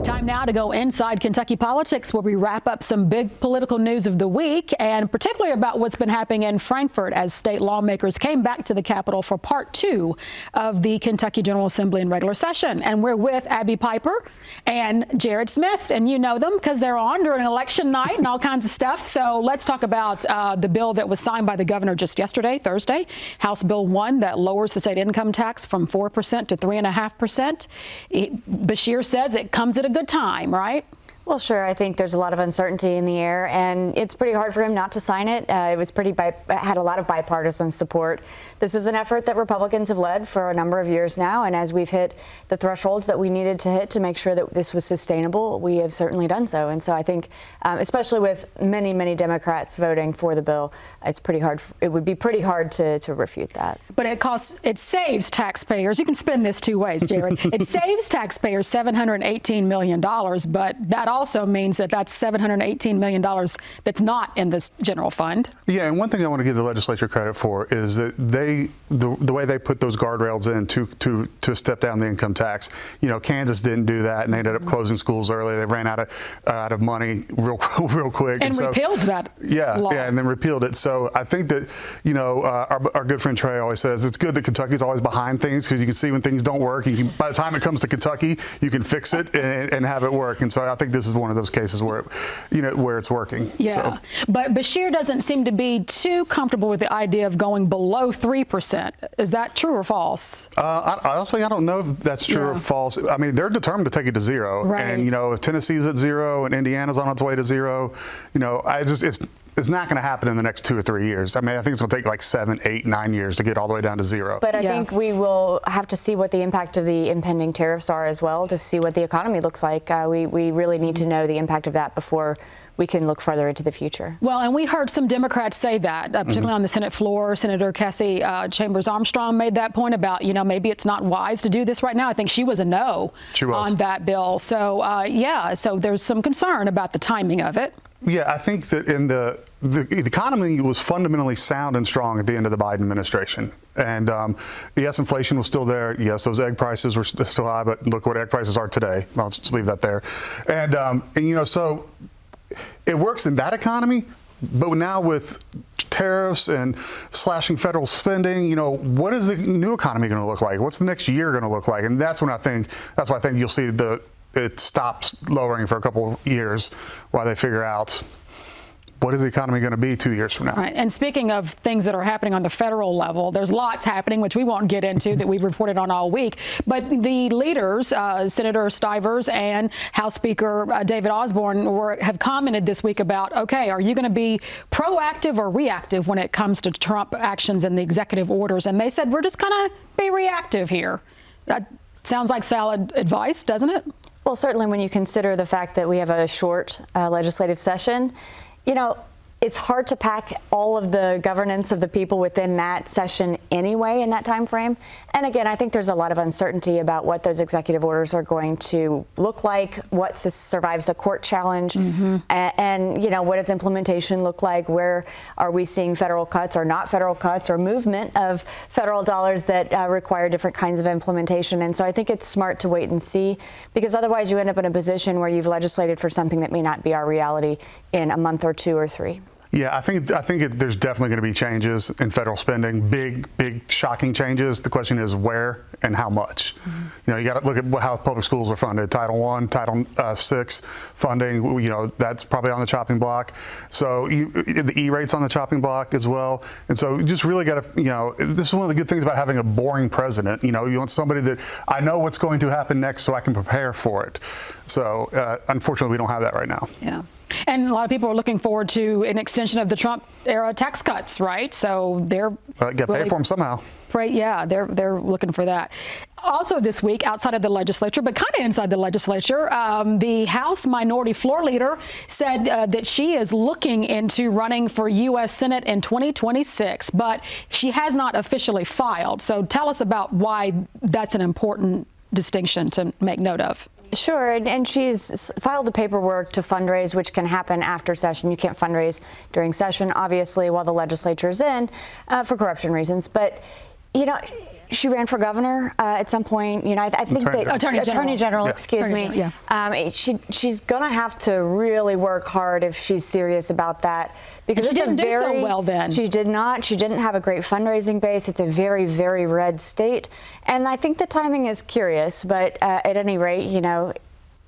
Time now to go inside Kentucky politics, where we wrap up some big political news of the week, and particularly about what's been happening in Frankfort as state lawmakers came back to the Capitol for part 2 of the Kentucky General Assembly in regular session. And we're with Abby Piper and Jared Smith, and you know them because they're on during election night and all kinds of stuff. So let's talk about the bill that was signed by the governor just yesterday, Thursday, House Bill 1, that lowers the state income tax from 4% to 3.5%. Beshear says it comes at a good time, right? Well, sure. I think there's a lot of uncertainty in the air, and it's pretty hard for him not to sign it. It was had a lot of bipartisan support. This is an effort that Republicans have led for a number of years now, and as we've hit the thresholds that we needed to hit to make sure that this was sustainable, we have certainly done so. And so I think, especially with many Democrats voting for the bill, it's pretty hard. It would be pretty hard to refute that. But it saves taxpayers. You can spin this two ways, Jared. It saves taxpayers $718 million, but that also means that that's $718 million that's not in this general fund. Yeah, and one thing I want to give the legislature credit for is that the way they put those guardrails in to step down the income tax. You know, Kansas didn't do that, and they ended up closing schools early. They ran out of money real quick. And repealed that law. Yeah, and then repealed it. So I think that, you know, our good friend Trey always says it's good that Kentucky's always behind things because you can see when things don't work. By the time it comes to Kentucky, you can fix it and have it work. And so I think this is one of those cases where, where it's working. Yeah, so. But Beshear doesn't seem to be too comfortable with the idea of going below 3%. Is that true or false? Honestly, I don't know if that's true or false. I mean, they're determined to take it to zero. Right. And, you know, if Tennessee's at zero and Indiana's on its way to zero, you know, it's not going to happen in the next 2 or 3 years. I mean, I think it's going to take like 7, 8, 9 years to get all the way down to zero. But I think we will have to see what the impact of the impending tariffs are as well to see what the economy looks like. We really need to know the impact of that before we can look further into the future. Well, and we heard some Democrats say that, particularly on the Senate floor. Senator Cassie Chambers Armstrong made that point about, you know, maybe it's not wise to do this right now. I think she was a no on that bill. So, so there's some concern about the timing of it. Yeah, I think that in the economy was fundamentally sound and strong at the end of the Biden administration. And yes, inflation was still there. Yes, those egg prices were still high, but look what egg prices are today. I'll just leave that there. And you know, so it works in that economy, but now with tariffs and slashing federal spending, you know, what is the new economy going to look like? What's the next year going to look like? And that's why I think you'll see it stops lowering for a couple of years while they figure out what is the economy going to be 2 years from now. Right. And speaking of things that are happening on the federal level, there's lots happening, which we won't get into, that we've reported on all week. But the leaders, Senator Stivers and House Speaker David Osborne, have commented this week about, okay, are you going to be proactive or reactive when it comes to Trump actions and the executive orders? And they said, we're just going to be reactive here. That sounds like solid advice, doesn't it? Well, certainly when you consider the fact that we have a short legislative session, you know, it's hard to pack all of the governance of the people within that session anyway in that time frame. And again, I think there's a lot of uncertainty about what those executive orders are going to look like, what survives a court challenge, and you know, what its implementation look like. Where are we seeing federal cuts or not federal cuts or movement of federal dollars that require different kinds of implementation? And so I think it's smart to wait and see, because otherwise you end up in a position where you've legislated for something that may not be our reality in a month or 2 or 3. Yeah, I think there's definitely going to be changes in federal spending, big, shocking changes. The question is where and how much. You know, you got to look at how public schools are funded. Title I, Title VI funding, you know, that's probably on the chopping block. So the E-rate's on the chopping block as well. And so you just really got to, you know, this is one of the good things about having a boring president. You know, you want somebody that I know what's going to happen next so I can prepare for it. So unfortunately, we don't have that right now. Yeah. And a lot of people are looking forward to an extension of the Trump-era tax cuts, right? So they're got paid for them somehow. Right, yeah, they're looking for that. Also this week, outside of the legislature, but kind of inside the legislature, the House Minority Floor Leader said that she is looking into running for U.S. Senate in 2026, but she has not officially filed. So tell us about why that's an important distinction to make note of. Sure, and she's filed the paperwork to fundraise, which can happen after session. You can't fundraise during session, obviously, while the legislature is in for corruption reasons. But, you know, She ran for governor at some point. You know, I think Attorney General. General, excuse me. Yeah. She's going to have to really work hard if she's serious about that, because and she didn't do so well then. She did not. She didn't have a great fundraising base. It's a very, very red state, and I think the timing is curious. But at any rate, you know,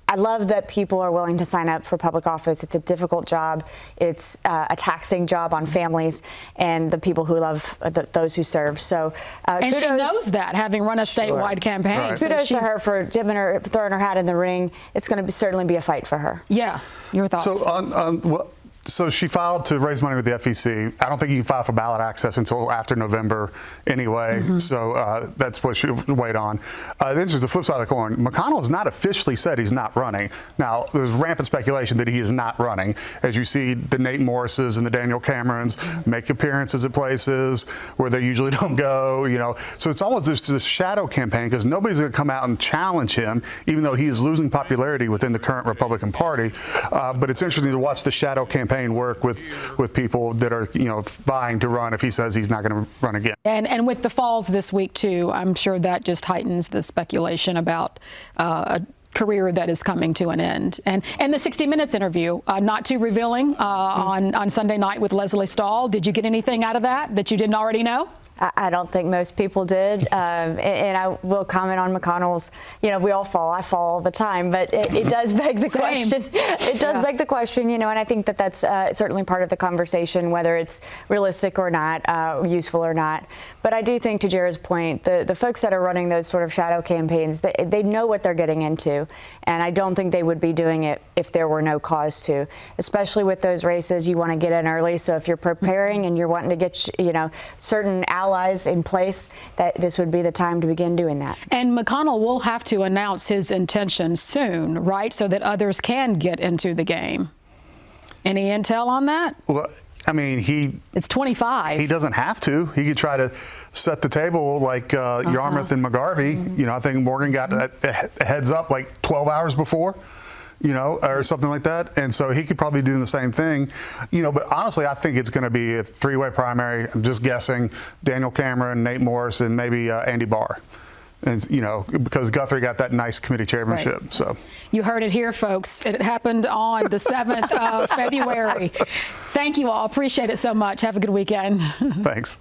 I love that people are willing to sign up for public office. It's a difficult job. It's a taxing job on families and the people who love those who serve. So, and kudos. she knows that, having run a statewide campaign. Right. So Kudos to her for throwing her hat in the ring. It's going to certainly be a fight for her. Yeah, your thoughts? So so she filed to raise money with the FEC. I don't think you can file for ballot access until after November anyway. So that's what she wait on. Then there's the flip side of the coin. McConnell has not officially said he's not running. Now, there's rampant speculation that he is not running. As you see, the Nate Morrises and the Daniel Camerons make appearances at places where they usually don't go, you know. So it's almost this shadow campaign, because nobody's going to come out and challenge him, even though he is losing popularity within the current Republican Party. But it's interesting to watch the shadow campaign work with people that are, you know, vying to run if he says he's not going to run again. And with the falls this week too, I'm sure that just heightens the speculation about a career that is coming to an end. And the 60 Minutes interview, not too revealing, on Sunday night with Leslie Stahl. Did you get anything out of that you didn't already know? I don't think most people did, and I will comment on McConnell's. You know, we all fall. I fall all the time, but it does beg the question. It does beg the question, you know, and I think that that's certainly part of the conversation, whether it's realistic or not, useful or not. But I do think, to Jared's point, the folks that are running those sort of shadow campaigns, they know what they're getting into, and I don't think they would be doing it if there were no cause to. Especially with those races, you want to get in early. So if you're preparing and you're wanting to get, you know, certain allies in place, that this would be the time to begin doing that. And McConnell will have to announce his intention soon, right, so that others can get into the game. Any intel on that? Well, I mean, it's 25. He doesn't have to. He could try to set the table like Yarmouth and McGarvey. You know, I think Morgan got a heads up like 12 hours before, you know, or something like that. And so he could probably do the same thing, you know, but honestly, I think it's going to be a three-way primary. I'm just guessing: Daniel Cameron, Nate Morris, and maybe Andy Barr. And, you know, because Guthrie got that nice committee chairmanship. Right. So you heard it here, folks. It happened on the 7th of February. Thank you all. Appreciate it so much. Have a good weekend. Thanks.